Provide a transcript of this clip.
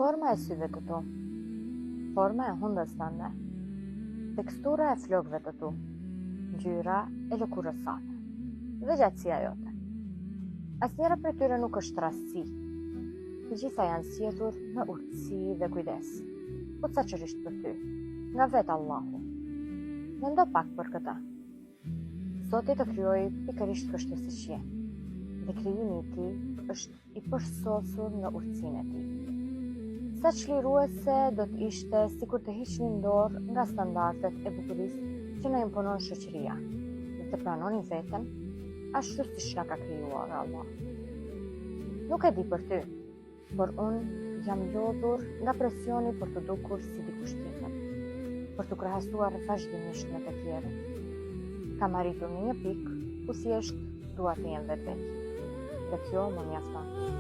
Forma e syve të tu, forma e hundës tënde, tekstura e flokëve të tu, ngjyra e lëkurës sate, dhe gjatësia jote. Asnjëra prej tyre nuk është rastësi. Të gjitha janë sjellur me urtësi dhe kujdes, posaçërisht për ty, nga vetë Allahu. Mendo pak për këtë. Zoti të krijoi pikërisht kështu siç je, dhe krijimi i tij është i përsosur nga urtësinë e tij. Sa çliruese do të ishte sikur të hiqnim dorë nga standardet e bukurisë që na imponon shoqëria, dhe të pranonin veten ashtu siç na ka krijuar Allah. Nuk e di për ty, por unë jam lodhur nga presioni për të dukur si dikush tjetër, për të krahasuar vazhdimisht me të tjerët. Kam arritur në një pikë ku thjesht dua të jem vetë, dhe kjo më mjafton.